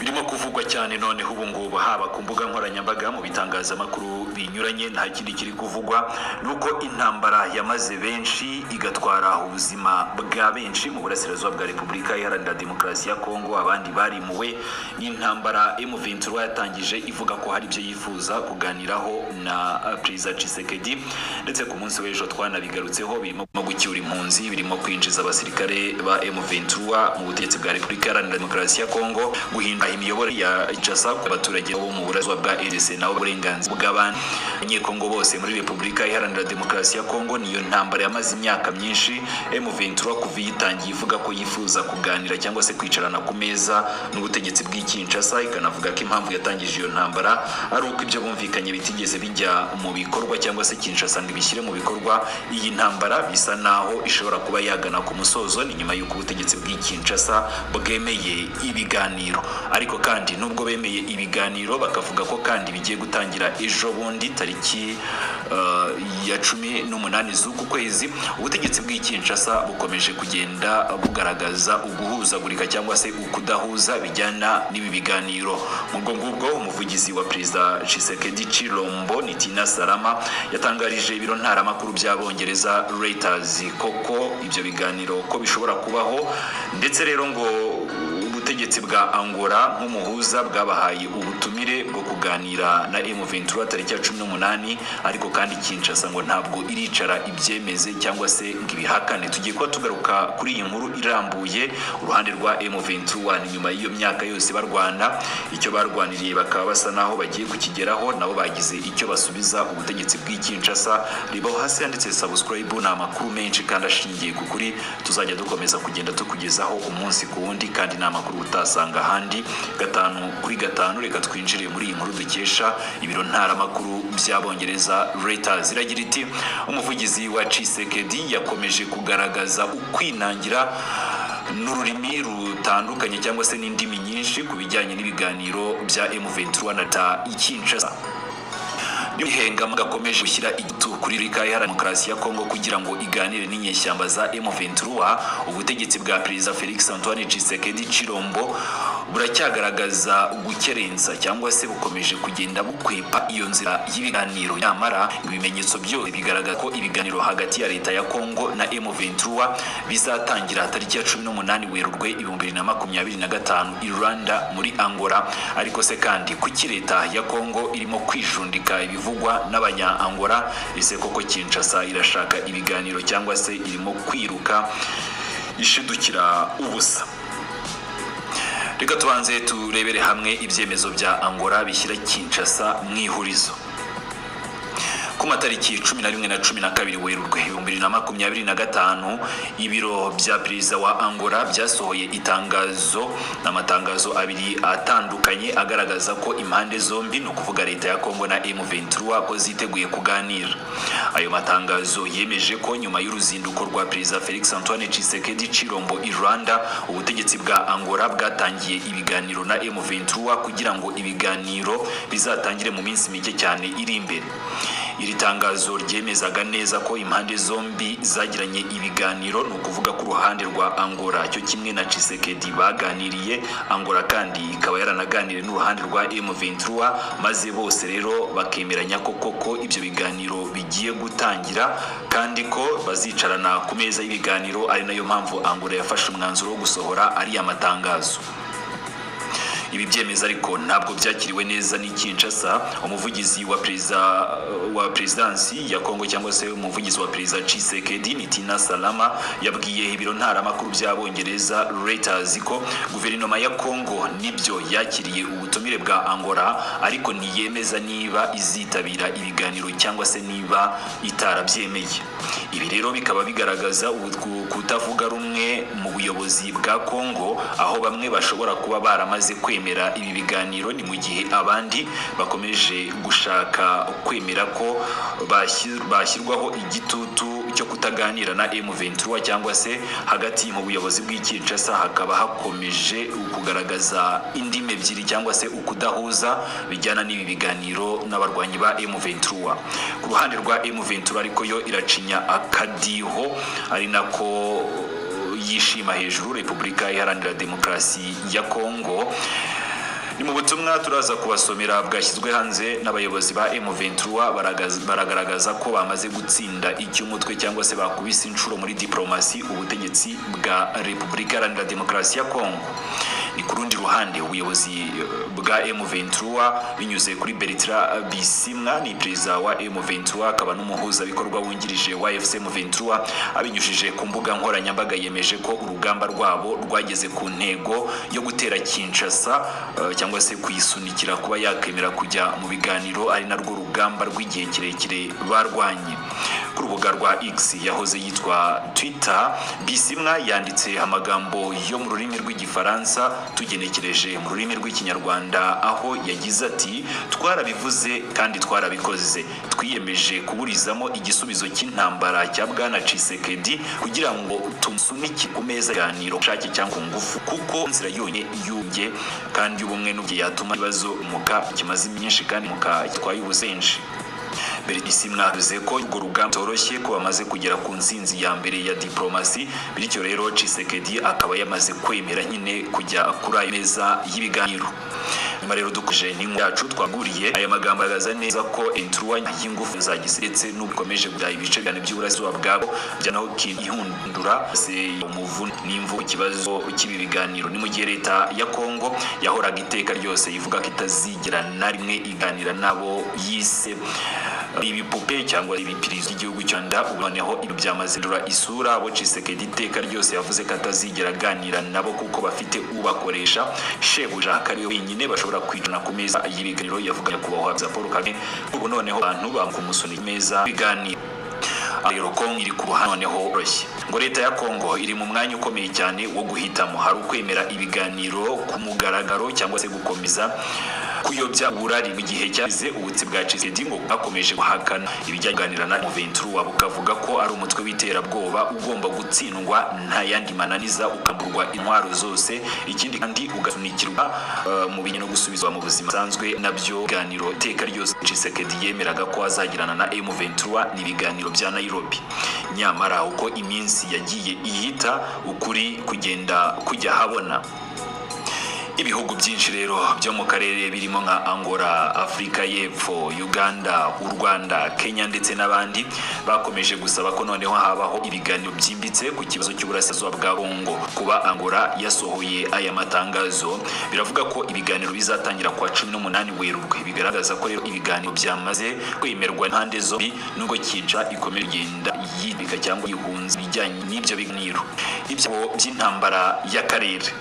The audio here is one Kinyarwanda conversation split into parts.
birimo kuvugwa cyane none ubu ngubu haba ku mbuga nkoranyambaga mu bitangazamakuru binyuranye nta kindi kiri kuvugwa nuko intambara yamaze benshi igatwara ubuzima bwa benshi mu burasirazuba bwa Repubulika Iharanira Demokarasi ya Kongo. Abandi barimuwe n'intambara M23 yatangije ivuga ko hari ibyo yifuza kuganiraho na Perezida Tshisekedi, ndetse ku munsi w'ejo twanabigarutseho birimo gucyura impunzi, birimo kwinjiza abasirikare ba M23 mu butegetsi bwa Repubulika Iharanira Demokarasi ya Kongo, guhindura imiyoborere ya Kinshasa ku baturage bo mu burasirazuba bwa RDC naho uburenganzira bw'abanyekongo bose muri Repubulika Iharanira Demokarasi ya Kongo. Niyo ntambara yamaze imyaka myinshi, M23 kuva yitangiye ivuga ko yifuza kuganira cyangwa se kwicarana ku meza n'ubutegetsi bw'Kinshasa, ikanavuga ko impamvu yatangije iyo ntambara ari uko ibyo bumvikanye bitigeze bijya mu bikorwa cyangwa se Kinshasa ngo ibishyire mu bikorwa. Iyi ntambara bisa naho ishobora kuba yagana ku musozo ni nyuma y'uko ubutegetsi bw'Kinshasa bwemeye ibiganiro. Ariko kandi nubwo bemeye ibiganiro bakavuga ko kandi bigiye gutangira ejo bundi tariki ya 18 z'uku kwezi, ubutegetsi bw'Kinshasa bukomeje kugenda bugaragaza uguhuzagurika cyangwa se ukudahuza bijyana n'ibi biganiro. Ubwo ngubwo umuvugizi wa Perezida Tshisekedi Chilombo Nitina Salama yatangarije ibiro ntaramakuru by'Abongereza Reuters koko ibyo biganiro ko bishobora kubaho, ndetse rero ngo ubutegetsi bwa Angola nk'umuhuza bwabahaye ubutumire bwo kuganira na M23 tariki ya 18, ariko kandi Kinshasa ngo ntabwo iricara ibyemeze cyangwa se ngibihakane. Tugiye kuba tugaruka kuri iyi nkuru irambuye. Uruhande rwa M23 nyuma y'iyo myaka yose barwana, icyo barwaniriye bakaba basa naho bagiye kukigeraho, nabo bagize icyo basubiza ubutegetsi bw'Kinshasa. Ribaho hasi yanditse subscribe, na amakuru menshi kandi ashingiye ku kuri tuzajya dukomeza kugenda tukugezaho umunsi ku wundi, kandi na amakuru utasanga ahandi. 5 kuri 5 reka twinjire muri iyi nkuru dukesha ibiro ntaramakuru by'Abongereza Reuters. Iragira iti umuvugizi wa Tshisekedi yakomeje kugaragaza ukwinangira n'ururimi rutandukanye cyangwa se n'indimi nyinshi ku bijyanye n'ibiganiro bya M23 na Kinshasa. Ihengama gakomeje gushyira igitutu kuri Repubulika Iharanira Demokarasi ya Kongo kugira ngo iganire n'inyeshyamba za M23. Ubutegetsi bwa Perezida Felix Antoine Tshisekedi Chilombo buracyagaragaza gukerensa cyangwa se bukomeje kugenda bukwepa iyo nzira y'ibiganiro. Nyamara ibimenyetso byose bigaragaza ko ibiganiro hagati ya leta ya Kongo na M23 bizatangira tariki ya 18 Werurwe 2025 i Rwanda muri Angola. Ariko se kandi kuki leta ya Kongo irimo kwijundika ibivugwa n'abanya Angola? Ese koko Kinshasa irashaka ibiganiro cyangwa se irimo kwiruka ishidukira ubusa? Reka tubanze turebere hamwe ibyemezo bya Angola bishyira Kinshasa mu ihurizo. Ku matariki 11 na 12 Werurwe 2025 ibiro bya Perezida wa Angola byasohoye itangazo n'amatangazo abiri atandukanye agaragaza ko impande zombi no kuvuga leta ya Kongo na M23 ko ziteguye kuganira. Ayo matangazo yemeje ko nyuma y'uruzinduko rwa Perezida Felix Antoine Tshisekedi Chilombo i Rwanda, ubutegetsi bwa Angola bwatangiye ibiganiro na M23 kugira ngo ibiganiro bizatangire mu minsi mike cyane iri imbere. Iri tangazo ryemezaga neza ko impande zombi zagiranye ibiganiro, no kuvuga ku ruhande rwa Angola cyo kimwe na Tshisekedi baganiriye. Angola kandi ikaba yaranaganiriye n'uruhande rwa M23, maze bose rero bakemeranya ko koko ibyo biganiro bigiye gutangira kandi ko bazicarana ku meza y'ibiganiro. Ari nayo mpamvu Angola yafashe umwanzuro wo gusohora ari amatangazo. Ibi byemeza ariko ntabwo byakiriwe neza ni Kinshasa. Umuvugizi wa presidansi ya Kongo cyangwa se umuvugizi wa Perezida Tshisekedi Nitina Salama yabwiye ibiro ntaramakuru by'Abongereza Reuters ko guverinoma ya Kongo nibyo yakiriye ubutumire bwa Angola, ariko niyemeza niba izitabira ibiganiro cyangwa se niba itarabyemeye. Ibi rero bikaba bigaragaza kutavuga rumwe mu buyobozi bwa Kongo, aho bamwe bashobora kuba baramaze kwemera ibi biganiro, ni mu gihe abandi bakomeje gushaka kwemera ko bashyirwaho igitutu cyo kutaganira na M23 cyangwa se hagati mu buyobozi bw'Kinshasa hakaba hakomeje kugaragaza indimi ebyiri cyangwa se ukudahuza bijyana n'ibi biganiro n'abarwanyi ba M23. Ku ruhande rwa M23 ariko yo iracinya akadiho, ari nako yishima hejuru Repubulika Iharanira Demokarasi ya Kongo Ni mu butumwa turaza kubasomera bwashyizwe hanze n'abayobozi ba M23 baragaragaza ko bamaze gutsinda icy'umutwe cyangwa se bakubise inshuro muri diplomasi ubutegetsi bwa Repubulika Iharanira Demokarasi ya Kongo. Ni ku rundi ruhande ubuyobozi bwa M23 binyuze kuri Bertrand Bisimwa, ni perezida wa M23 akaba n'umuhuza bikorwa wungirije wa FC M23, abinyujije ku mbuga nkoranyambaga yemeje ko urugamba rwabo rwageze ku ntego yo gutera Kinshasa cyangwa se kuyisunikira kuba yakemera kujya mu biganiro, ari narwo rugamba rw'igihe kirekire barwanye. Ku rubuga rwa X yahoze yitwa Twitter, Bisimwa yanditse amagambo yo mu rurimi rw'igifaransa tugenekereje mu rurimi rw'ikinyarwanda, aho yagize ati twarabivuze kandi twarabikoze, twiyemeje kuburizamo igisubizo cy'intambara cya Bwana Tshisekedi kugira ngo tumusunike ku meza y'ganiro shake cyangwa ngufu, kuko nzira yonye yubye kandi ubumwe n'ubye yatuma ibibazo muka kimaze myinshi kandi muka twaye ubusenje. Bisimwa yavuze ko urwo rugamba toroshye ko bamaze kugera ku nsinzi ya mbere ya diplomasi, bityo rero Tshisekedi akaba yamaze kwemera nyine kujya kuri ayo meza y'ibiganiro. Nyuma rero dukuje n'inkuru yacu twaguriye aya magambo agaragaza neza ko M23 y'ingufu za gisiretse n'ukomeje bya ibice byane by'uburasirazuba bwabo byanaho ihundura se umuvu n'imvu kibazo cy'ibi biganiro. Ni mu gihe leta ya Kongo yahoraga iteka ryose ivuga ko itazigera na rimwe iganira nabo yise ibipupe cyangwa ibipirizo by'igihugu cyanda, uboneho ibyo byamaze ndura isura. Abo Tshisekedi iteka ryose yavuze ko atazigera aganira nabo kuko bafite ubakoresha shebuja kariyo wenyine bashobora kwicana ku meza y'ibiganiro. Yavuga kubaho Paul Kagame, ubu noneho abantu bamukumusuna meza biganiro. Rero Kongo iri ku ruhande noneho oroshye ngo leta ya Kongo iri mu mwanya ukomeye cyane wo guhitamo, hari ukwemera ibiganiro ku mugaragaro cyangwa se gukomeza kuyobya uburari mu gihe cyaze ubutsi bwa Tshisekedi ngo bakomeje guhakana ibijyanye kuganira na M23, bukavuga ko ari umutwe w'iterabwoba ugomba gutsindwa nta yandi mananiza, ukamburwa intwaro zose, ikindi kandi ugasunikirwa mu bintu no gusubizwa mu buzima busanzwe. Nabyo biganiro iteka ryose Tshisekedi yemeraga ko azagirana na M23 n'ibiganiro bya Nairobi. Nyamara uko iminsi yagiye ihita ukuri kugenda kujya habona. Ibihugu byinshi rero byo mu karere birimo nka Angola, Afrika y'Epfo, Uganda, u Rwanda, Kenya ndetse n'abandi bakomeje gusaba ko noneho habaho ibiganiro byimbitse ku kibazo cy'uburasirazuba bwa Kongo. Kuba Angola yasohoye aya matangazo biravuga ko ibiganiro bizatangira kwa 18 Werurwe, bigaragaza ko rero ibiganiro byamaze kwemerwa impande zombi, nubwo Kinshasa ikomeje kugenda yibika cyangwa yihunza bijyanye n'ibyo biganiro ibyo by'intambara y'akarere.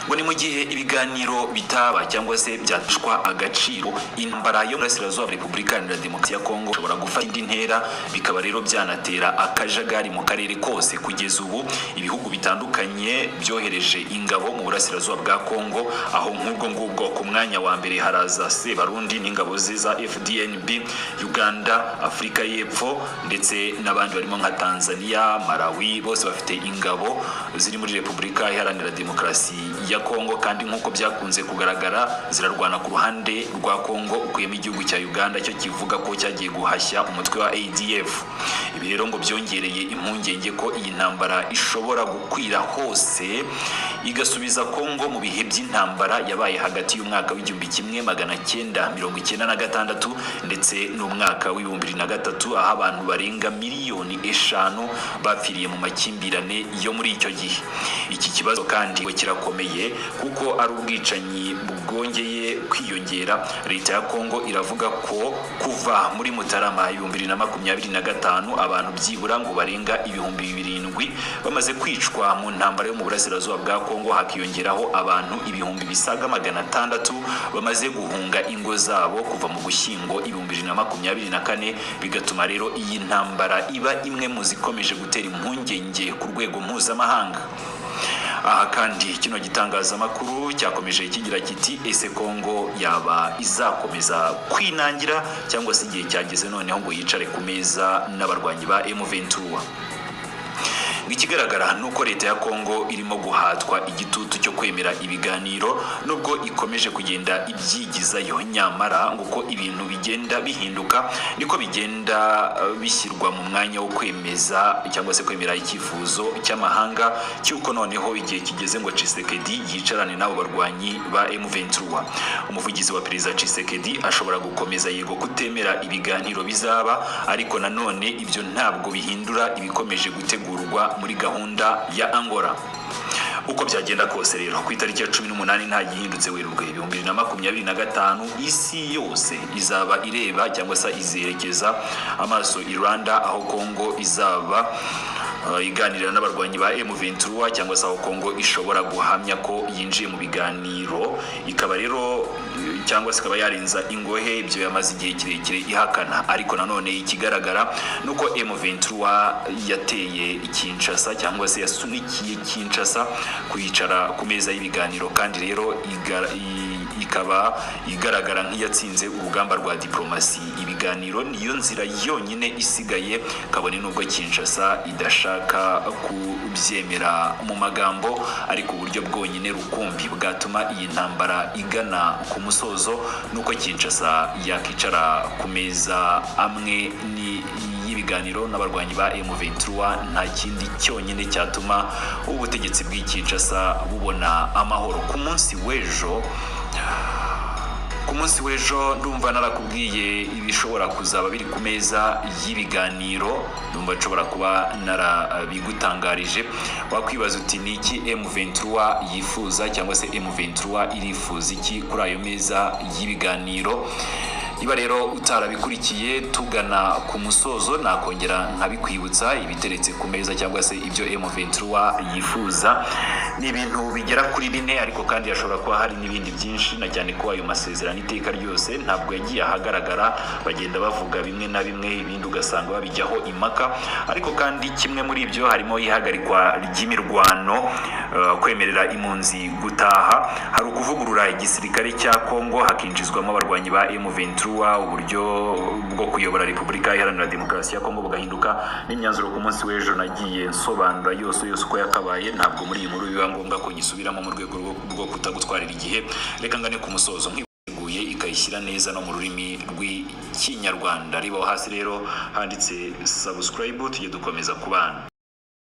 Ngo ni mu gihe ibiganiro bitaba cyangwa se byatishwa agaciro, intambara yo burasirazuba Repubulika Iharanira Demokarasi ya Kongo ishobora gufata indi ntera, bikaba rero byanatera akajagari mu karere kose. Kugeza ubu ibihugu bitandukanye byohereje ingabo mu burasirazuba bwa Kongo, aho nk'ubwo ngubwo ku mwanya wa mbere haraza Sebarundi n'ingabo ze za FDNB, Uganda, Afrika y'Epfo ndetse n'abandi barimo nka Tanzania, Malawi, bose bafite ingabo ziri muri Repubulika Iharanira Demokarasi ya Kongo, kandi nk'uko byakunze kugaragara zirarwana ku ruhande rwa Kongo, ukuyemo igihugu cya Uganda cyo kivuga ko cyagiye guhashya umutwe wa ADF. Ibi rero ngo byongereye impungenge ko iyi ntambara ishobora gukwira hose igasubiza Kongo mu bihe by'intambara yabaye hagati y'umwaka w'1996 ndetse n'umwaka w'2003, aho abantu barenga miliyoni 5 bapfiriye mu makimbirane yo muri icyo gihe. Iki kibazo kandi kirakomeye kuko ari ubwicanyi bwongeye kwiyongera. Leta ya Kongo iravuga ko kuva muri Mutarama 2025 abantu byibura ngo barenga 7,000 bamaze kwicwa mu ntambara yo mu burasirazuba bwa Kongo, hakiyongeraho abantu 600,000 bamaze guhunga ingo zabo kuva mu Gushyingo 2024, bigatuma rero iyi ntambara iba imwe mu zikomeje gutera impungenge ku rwego mpuzamahanga. Aha kandi kino gitangazamakuru cyakomeje kigira kiti ese Kongo yaba izakomeza kwinangira cyangwa se igihe cyageze noneho ngo yicare ku meza n'abarwanyi ba M23. ikigaragara nuko leta ya Kongo irimo guhatwa igitutu cyo kwemera ibiganiro nubwo ikomeje kugenda ibyigizayo, nyamara nguko ibintu bigenda bihinduka niko bigenda bishyirwa mu mwanya wo kwemeza cyangwa se kwemera icyifuzo cy'amahanga cyuko noneho igihe kigeze ngo Tshisekedi yicarane n'abo barwanyi ba M23. Umuvugizi wa Perezida Tshisekedi ashobora gukomeza yego kutemera ibiganiro bizaba, ariko nanone ibyo ntabwo bihindura ibikomeje gutegurwa muri gahunda ya Angola. Uko byagenda kose rero ku itariki ya 18 nta gihindutse Werurwe 2025 isi yose izaba ireba cyangwa se izerekeza amaso i Rwanda, aho Kongo izaba iganirira n'abarwanyi ba M23 cyangwa se aho Kongo ishobora guhamya ko yinjiye mu biganiro, ikaba rero cyangwa se ikaba yarenza ingohe ibyo yamaze igihe kirekire ihakana. Ariko nanone ikigaragara nuko M23 yateye Kinshasa cyangwa se yasunikiye Kinshasa kwicara ku meza y'ibiganiro, kandi rero ikaba igaragara nk'iyatsinze urugamba rwa diplomasi. Ibiganiro niyo nzira yonyine isigaye, kabone nubwo Kinshasa idashaka kubyemera mu magambo, ariko uburyo bwonyine rukumbi bwatuma iyi ntambara igana ku musozo nuko Kinshasa yakicara ku meza amwe y'ibiganiro n'abarwanyi ba M23. Nta kindi cyonyine cyatuma ubutegetsi bw'Kinshasa bubona amahoro. Ku munsi w'ejo ndumva narakubwiye ibishobora kuzaba biri ku meza y'ibiganiro, ndumva nshobora kuba narabigutangarije. Wakwibaza uti ni iki M23 yifuza cyangwa se M23 irifuza iki kuri ayo meza y'ibiganiro? Iba rero utarabikurikiye tugana ku musozo, nakongera nkabikwibutsa ibiteretse ku meza cyangwa se ibyo M23 yifuza. Ni ibintu bigera kuri 4, ariko kandi yashobora kuba hari n'ibindi byinshi, na cyane ko ayo masezerano iteka ryose ntabwo yagiye ahagaragara, bagenda bavuga bimwe na bimwe, ibindi ugasanga babijyaho impaka. Ariko kandi kimwe muri ibyo harimo ihagarikwa ry'imirwano, kwemerera impunzi gutaha, hari ukuvugurura igisirikare cya Kongo hakinjizwamo abarwanyi ba M23, uburyo bwo kuyobora Repubulika Iharanira Demokarasi ya Kongo bugahinduka. N'imyanzuro ku munsi w'ejo nagiye nsobanura yose uko yakabaye, ntabwo muri iyi nkuru biba ngombwa ko nyisubiramo mu rwego rwo kutagutwarira igihe. Reka ngane ku musozo nkiguye ikayishyira neza no mu rurimi rw'Ikinyarwanda. Ribaho hasi rero handitse subscribe, tujye dukomeza kubana.